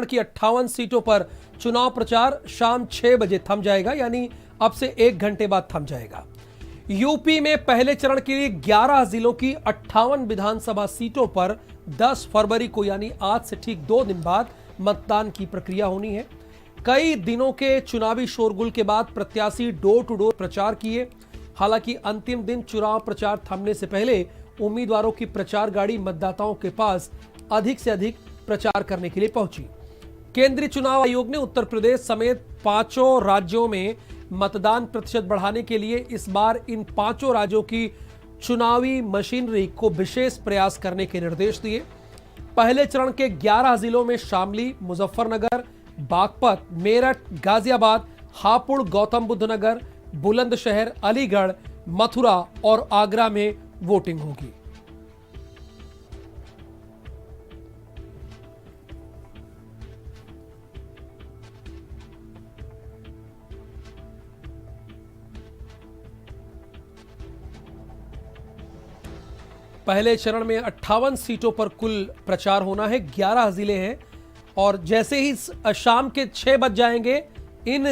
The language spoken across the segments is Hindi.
की 58 सीटों पर चुनाव प्रचार शाम 6 बजे थम जाएगा, यानी अब से 1 घंटे बाद थम जाएगा। यूपी में पहले चरण के लिए 11 जिलों की 58 विधानसभा सीटों पर 10 फरवरी को यानी आज से ठीक 2 दिन बाद मतदान की प्रक्रिया होनी है। कई दिनों के चुनावी शोरगुल के बाद प्रत्याशी डोर टू डोर प्रचार किए। हालांकि अंतिम दिन चुनाव प्रचार थमने से पहले उम्मीदवारों की प्रचार गाड़ी मतदाताओं के पास अधिक से अधिक प्रचार करने के लिए पहुंची। केंद्रीय चुनाव आयोग ने उत्तर प्रदेश समेत 5 राज्यों में मतदान प्रतिशत बढ़ाने के लिए इस बार इन 5 राज्यों की चुनावी मशीनरी को विशेष प्रयास करने के निर्देश दिए। पहले चरण के 11 जिलों में शामली, मुजफ्फरनगर, बागपत, मेरठ, गाजियाबाद, हापुड़, गौतम बुद्ध नगर, बुलंदशहर, अलीगढ़, मथुरा और आगरा में वोटिंग होगी। पहले चरण में 58 सीटों पर कुल प्रचार होना है। 11 जिले हैं और जैसे ही शाम के 6 बज जाएंगे इन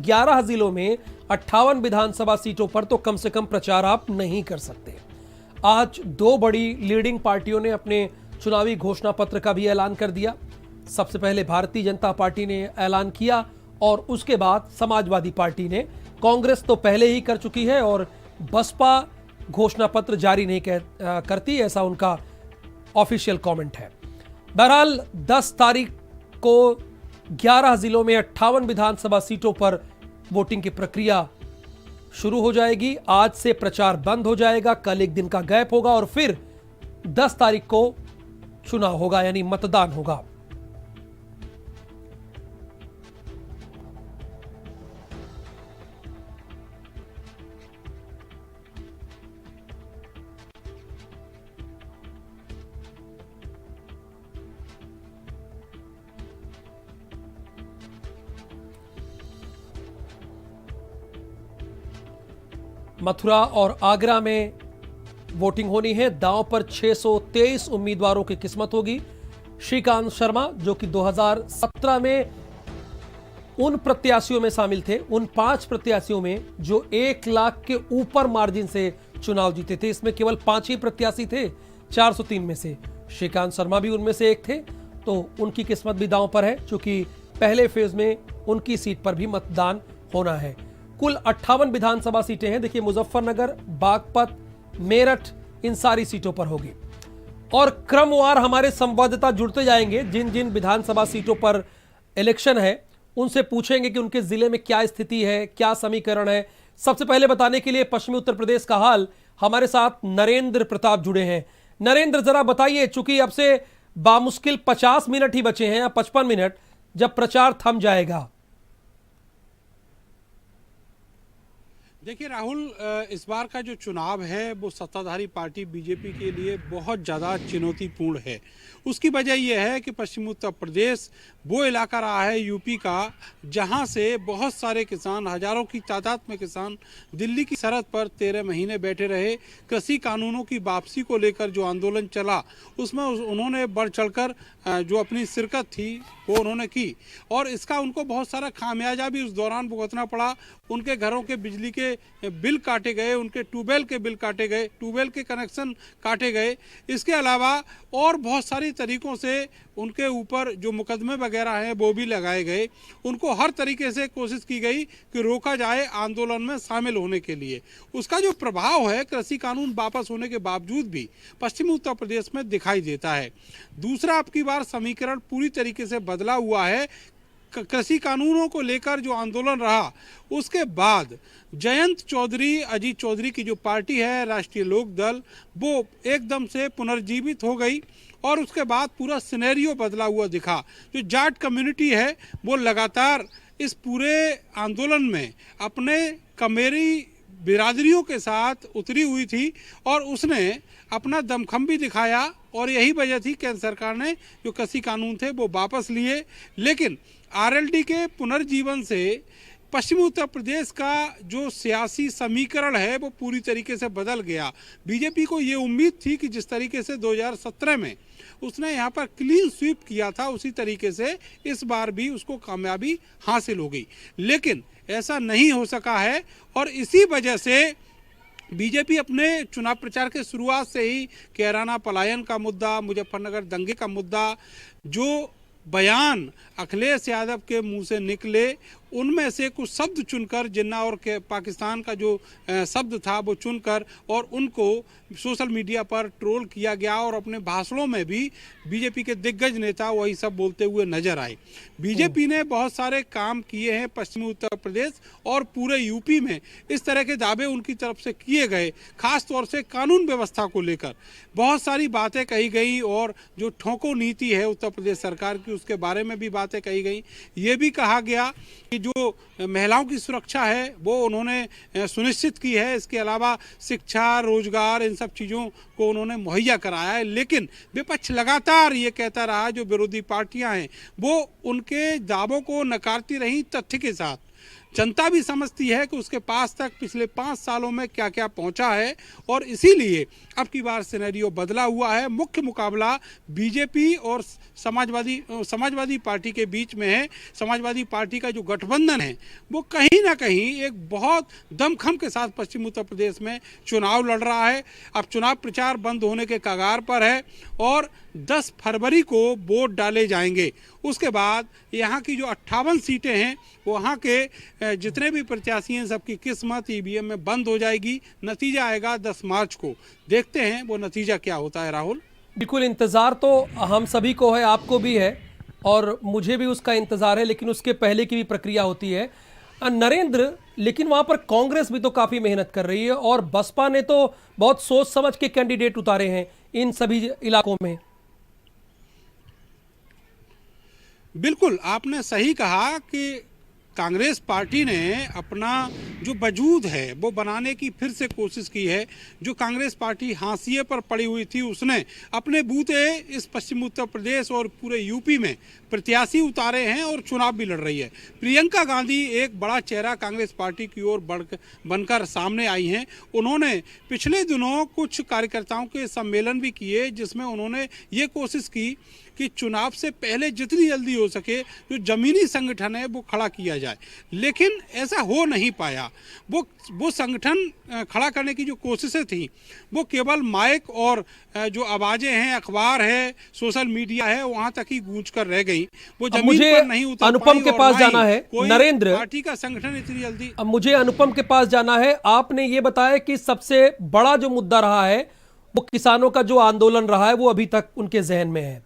11 जिलों में 58 विधानसभा सीटों पर तो कम से कम प्रचार आप नहीं कर सकते। आज 2 बड़ी लीडिंग पार्टियों ने अपने चुनावी घोषणा पत्र का भी ऐलान कर दिया। सबसे पहले भारतीय जनता पार्टी ने ऐलान किया और उसके बाद समाजवादी पार्टी ने। कांग्रेस तो पहले ही कर चुकी है और बसपा घोषणा पत्र जारी नहीं करती, ऐसा उनका ऑफिशियल कमेंट है। बहरहाल 10 तारीख को 11 जिलों में 58 विधानसभा सीटों पर वोटिंग की प्रक्रिया शुरू हो जाएगी। आज से प्रचार बंद हो जाएगा, कल एक दिन का गैप होगा और फिर 10 तारीख को चुनाव होगा यानी मतदान होगा। मथुरा और आगरा में वोटिंग होनी है। दांव पर 623 उम्मीदवारों की किस्मत होगी। श्रीकांत शर्मा जो कि 2017 में उन प्रत्याशियों में शामिल थे, उन 5 प्रत्याशियों में जो 1 लाख के ऊपर मार्जिन से चुनाव जीते थे। इसमें केवल 5 ही प्रत्याशी थे 403 में से। श्रीकांत शर्मा भी उनमें से एक थे, तो उनकी किस्मत भी दांव पर है क्योंकि पहले फेज में उनकी सीट पर भी मतदान होना है। कुल 58 विधानसभा सीटें हैं। देखिए, मुजफ्फरनगर, बागपत, मेरठ, इन सारी सीटों पर होगी और क्रमवार हमारे संवाददाता जुड़ते जाएंगे। जिन जिन विधानसभा सीटों पर इलेक्शन है उनसे पूछेंगे कि उनके जिले में क्या स्थिति है, क्या समीकरण है। सबसे पहले बताने के लिए पश्चिमी उत्तर प्रदेश का हाल हमारे साथ नरेंद्र प्रताप जुड़े हैं। नरेंद्र, जरा बताइए, चूंकि अब से बामुश्किल 50 मिनट ही बचे हैं या 55 मिनट जब प्रचार थम जाएगा। देखिए राहुल, इस बार का जो चुनाव है वो सत्ताधारी पार्टी बीजेपी के लिए बहुत ज़्यादा चुनौतीपूर्ण है। उसकी वजह यह है कि पश्चिमी उत्तर प्रदेश वो इलाका रहा है यूपी का जहां से बहुत सारे किसान, हजारों की तादाद में किसान दिल्ली की सरहद पर 13 महीने बैठे रहे। कृषि कानूनों की वापसी को लेकर जो आंदोलन चला उसमें उन्होंने बढ़ चढ़कर जो अपनी शिरकत थी वो उन्होंने की और इसका उनको बहुत सारा खामियाजा भी उस दौरान भुगतना पड़ा। उनके घरों के बिजली के बिल काटे गए, उनके ट्यूबवेल के बिल काटे गए, ट्यूबवेल के कनेक्शन काटे गए। इसके अलावा और बहुत सारी तरीकों से उनके ऊपर जो मुकदमे वगैरह हैं वो भी लगाए गए। उनको हर तरीके से कोशिश की गई कि रोका जाए आंदोलन में शामिल होने के लिए। उसका जो प्रभाव है कृषि कानून वापस होने के बावजूद भी पश्चिमी उत्तर प्रदेश में दिखाई देता है। दूसरा, अब की बार समीकरण पूरी तरीके से बदला हुआ है। कृषि कानूनों को लेकर जो आंदोलन रहा उसके बाद जयंत चौधरी, अजीत चौधरी की जो पार्टी है राष्ट्रीय लोक दल, वो एकदम से पुनर्जीवित हो गई और उसके बाद पूरा सिनेरियो बदला हुआ दिखा। जो जाट कम्युनिटी है वो लगातार इस पूरे आंदोलन में अपने कमेरी बिरादरियों के साथ उतरी हुई थी और उसने अपना दमखम भी दिखाया और यही वजह थी केंद्र सरकार ने जो कृषि कानून थे वो वापस लिए। लेकिन आरएलडी के पुनर्जीवन से पश्चिमी उत्तर प्रदेश का जो सियासी समीकरण है वो पूरी तरीके से बदल गया। बीजेपी को ये उम्मीद थी कि जिस तरीके से 2017 में उसने यहाँ पर क्लीन स्वीप किया था, उसी तरीके से इस बार भी उसको कामयाबी हासिल हो गई। लेकिन ऐसा नहीं हो सका है और इसी वजह से बीजेपी अपने चुनाव प्रचार के शुरुआत से ही कैराना पलायन का मुद्दा, मुजफ्फरनगर दंगे का मुद्दा, जो बयान अखिलेश यादव के मुंह से निकले उनमें से कुछ शब्द चुनकर, जिन्ना और के पाकिस्तान का जो शब्द था वो चुनकर और उनको सोशल मीडिया पर ट्रोल किया गया और अपने भाषणों में भी बीजेपी के दिग्गज नेता वही सब बोलते हुए नजर आए। बीजेपी ने बहुत सारे काम किए हैं पश्चिमी उत्तर प्रदेश और पूरे यूपी में, इस तरह के दावे उनकी तरफ से किए गए, खास तौर से कानून व्यवस्था को लेकर बहुत सारी बातें कही गई और जो ठोको नीति है उत्तर प्रदेश सरकार की उसके बारे में भी बातें कही गई। ये भी कहा गया कि जो महिलाओं की सुरक्षा है वो उन्होंने सुनिश्चित की है, इसके अलावा शिक्षा, रोजगार, इन सब चीज़ों को उन्होंने मुहैया कराया है। लेकिन विपक्ष लगातार ये कहता रहा, जो विरोधी पार्टियां हैं वो उनके दावों को नकारती रही तथ्य के साथ। जनता भी समझती है कि उसके पास तक पिछले 5 सालों में क्या क्या पहुंचा है और इसीलिए अब की बार सिनेरियो बदला हुआ है। मुख्य मुकाबला बीजेपी और समाजवादी पार्टी के बीच में है। समाजवादी पार्टी का जो गठबंधन है वो कहीं ना कहीं एक बहुत दमखम के साथ पश्चिम उत्तर प्रदेश में चुनाव लड़ रहा है। अब चुनाव प्रचार बंद होने के कगार पर है और 10 फरवरी को वोट डाले जाएंगे। उसके बाद यहाँ की जो 58 सीटें हैं वहाँ के जितने भी प्रत्याशी हैं सबकी किस्मत ईवीएम में बंद हो जाएगी। नतीजा आएगा 10 मार्च को। देखते हैं वो नतीजा क्या होता है। राहुल, बिल्कुल इंतज़ार तो हम सभी को है, आपको भी है और मुझे भी उसका इंतज़ार है, लेकिन उसके पहले की भी प्रक्रिया होती है नरेंद्र। लेकिन वहाँ पर कांग्रेस भी तो काफ़ी मेहनत कर रही है और बसपा ने तो बहुत सोच समझ के कैंडिडेट उतारे हैं इन सभी इलाकों में। बिल्कुल आपने सही कहा कि कांग्रेस पार्टी ने अपना जो वजूद है वो बनाने की फिर से कोशिश की है। जो कांग्रेस पार्टी हाशिए पर पड़ी हुई थी उसने अपने बूते इस पश्चिम उत्तर प्रदेश और पूरे यूपी में प्रत्याशी उतारे हैं और चुनाव भी लड़ रही है। प्रियंका गांधी एक बड़ा चेहरा कांग्रेस पार्टी की ओर बनकर सामने आई हैं। उन्होंने पिछले दिनों कुछ कार्यकर्ताओं के सम्मेलन भी किए जिसमें उन्होंने ये कोशिश की कि चुनाव से पहले जितनी जल्दी हो सके जो जमीनी संगठन है वो खड़ा किया जाए, लेकिन ऐसा हो नहीं पाया। वो संगठन खड़ा करने की जो कोशिशें थी वो केवल माइक और जो आवाज़ें हैं, अखबार है, सोशल मीडिया है, वहां तक ही गूंज कर रह गई। वो जमीन पर नहीं उतर अनुपम के पास जाना है नरेंद्र, पार्टी का संगठन इतनी जल्दी। अब मुझे अनुपम के पास जाना है। आपने ये बताया कि सबसे बड़ा जो मुद्दा रहा है वो किसानों का जो आंदोलन रहा है वो अभी तक उनके जहन में है।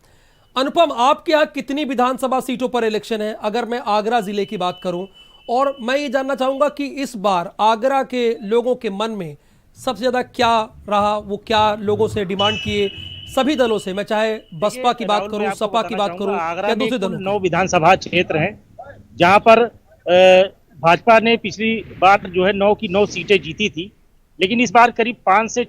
अनुपम, आपके यहाँ कितनी विधानसभा सीटों पर इलेक्शन है अगर मैं आगरा जिले की बात करूं, और मैं ये जानना चाहूंगा कि इस बार आगरा के लोगों के मन में सबसे ज्यादा क्या रहा, वो क्या लोगों से डिमांड किए सभी दलों से, मैं चाहे बसपा की बात करूं, सपा की बात करूं या दूसरे दलों। 9 विधानसभा क्षेत्र हैं जहां पर भाजपा ने पिछली बार जो है 9 की 9 सीटें जीती थी, लेकिन इस बार करीब 5 से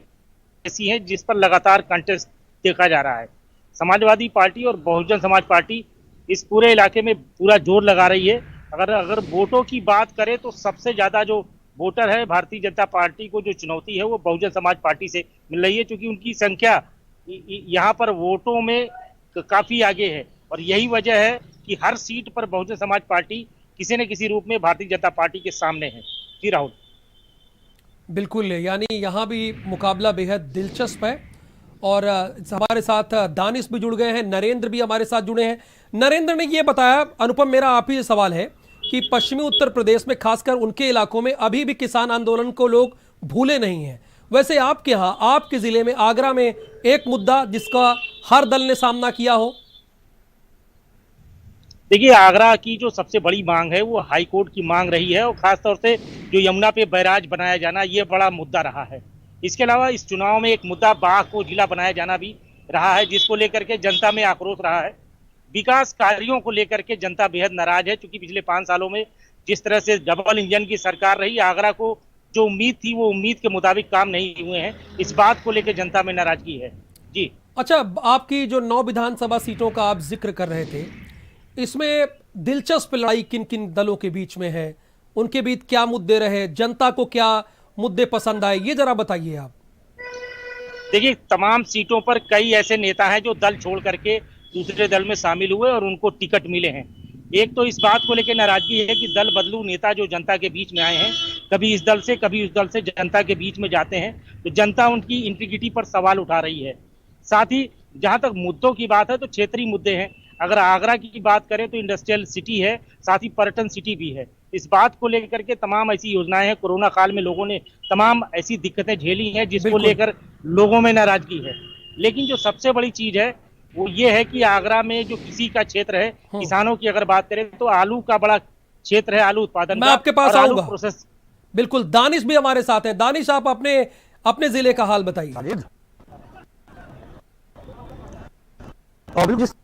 ऐसी हैं जिस पर लगातार कंटेस्ट देखा जा रहा है। समाजवादी पार्टी और बहुजन समाज पार्टी इस पूरे इलाके में पूरा जोर लगा रही है। अगर वोटों की बात करें तो सबसे ज्यादा जो वोटर है भारतीय जनता पार्टी को जो चुनौती है वो बहुजन समाज पार्टी से मिल रही है, क्योंकि उनकी संख्या यहाँ पर वोटों में काफी आगे है और यही वजह है कि हर सीट पर बहुजन समाज पार्टी किसी न किसी रूप में भारतीय जनता पार्टी के सामने है। जी राहुल, बिल्कुल, यानी यहाँ भी मुकाबला बेहद दिलचस्प है और हमारे साथ दानिश भी जुड़ गए हैं, नरेंद्र भी हमारे साथ जुड़े हैं। नरेंद्र ने ये बताया, अनुपम मेरा आप ही सवाल है कि पश्चिमी उत्तर प्रदेश में खासकर उनके इलाकों में अभी भी किसान आंदोलन को लोग भूले नहीं हैं। वैसे आपके यहाँ, आपके जिले में, आगरा में एक मुद्दा जिसका हर दल ने सामना किया हो? देखिए, आगरा की जो सबसे बड़ी मांग है वो हाई कोर्ट की मांग रही है और खासतौर से जो यमुना पे बैराज बनाया जाना ये बड़ा मुद्दा रहा है। इसके अलावा इस चुनाव में एक मुद्दा बाघ को जिला बनाया जाना भी रहा है, जिसको लेकर के जनता में आक्रोश रहा है। विकास कार्यों को लेकर के जनता बेहद नाराज है, क्योंकि पिछले 5 सालों में जिस तरह से डबल इंजन की सरकार रही, आगरा को जो उम्मीद थी वो उम्मीद के मुताबिक काम नहीं हुए हैं। इस बात को लेकर जनता में नाराजगी है। जी अच्छा, आपकी जो 9 विधानसभा सीटों का आप जिक्र कर रहे थे, इसमें दिलचस्प लड़ाई किन किन दलों के बीच में है, उनके बीच क्या मुद्दे रहे, जनता को क्या मुद्दे पसंद आए, ये जरा बताइए आप। देखिए, तमाम सीटों पर कई ऐसे नेता हैं जो दल छोड़ करके दूसरे दल में शामिल हुए और उनको टिकट मिले हैं। एक तो इस बात को लेकर नाराजगी है कि दल बदलू नेता जो जनता के बीच में आए हैं, कभी इस दल से कभी उस दल से जनता के बीच में जाते हैं, तो जनता उनकी इंटीग्रिटी पर सवाल उठा रही है। साथ ही जहां तक मुद्दों की बात है तो क्षेत्रीय मुद्दे हैं। अगर आगरा की बात करें तो इंडस्ट्रियल सिटी है, साथ ही पर्यटन सिटी भी है। इस बात को लेकर के तमाम ऐसी योजनाएं हैं, कोरोना काल में लोगों ने तमाम ऐसी दिक्कतें झेली हैं जिसको बिल्कुल। लेकर लोगों में नाराजगी है। लेकिन जो सबसे बड़ी चीज है वो ये है कि आगरा में जो कृषि का क्षेत्र है, किसानों की अगर बात करें तो आलू का बड़ा क्षेत्र है, आलू उत्पादन मैं का, आपके पास और आलू आऊंगा। प्रोसेस। बिल्कुल, दानिश भी हमारे साथ हैं। दानिश, आप अपने अपने जिले का हाल बताइए। प्रॉब्लम जिस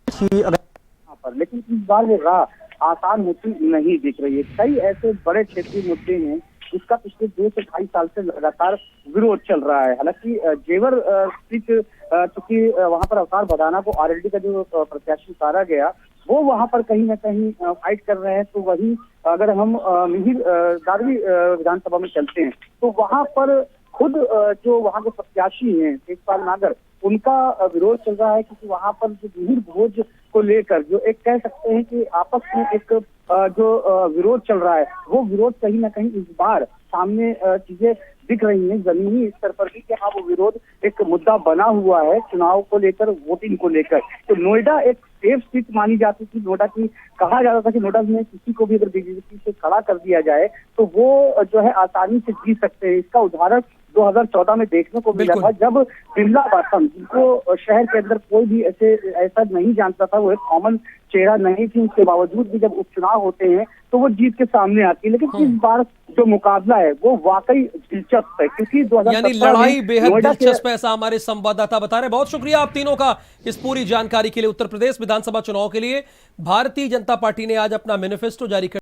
पर, लेकिन इस बार वो राह आसान होती नहीं दिख रही है। कई ऐसे बड़े क्षेत्रीय मुद्दे हैं जिसका पिछले 2 से 2.5 साल से लगातार विरोध चल रहा है। हालांकि जेवर सीट, चूंकि वहां पर अवतार भदाना को आरएलडी का जो प्रत्याशी उतारा गया, वो वहां पर कहीं ना कहीं फाइट कर रहे हैं। तो वही अगर हम मिहिर दारवी विधानसभा में चलते हैं तो वहां पर खुद जो वहां के प्रत्याशी हैं तेजपाल नागर, उनका विरोध चल रहा है, क्योंकि वहां पर जो मिहिर भोज को लेकर जो एक कह सकते हैं कि आपस में एक जो विरोध चल रहा है, वो विरोध कहीं ना कहीं इस बार सामने चीजें दिख रही हैं जमीनी स्तर पर भी, कि हाँ वो विरोध एक मुद्दा बना हुआ है चुनाव को लेकर, वोटिंग को लेकर। तो नोएडा एक सेफ सीट मानी जाती थी नोएडा की। कहा जाता था कि नोएडा में किसी को भी अगर बीजेपी से खड़ा कर दिया जाए तो वो जो है आसानी से जीत सकते हैं। इसका उदाहरण 2014 में देखने को मिला था, जब बिमला बासम, जिनको शहर के अंदर कोई भी ऐसा नहीं जानता था, वो एक कॉमन चेहरा नहीं थी, उसके बावजूद भी जब उपचुनाव होते हैं तो वो जीत के सामने आती है। लेकिन इस बार जो मुकाबला है वो वाकई दिलचस्प है, क्योंकि 2017 यानी लड़ाई बेहद नोएडा के दिलचस्प है, ऐसा हमारे संवाददाता बता रहे हैं। बहुत शुक्रिया आप तीनों का इस पूरी जानकारी के लिए। उत्तर प्रदेश विधानसभा चुनाव के लिए भारतीय जनता पार्टी ने आज अपना मैनिफेस्टो जारी कर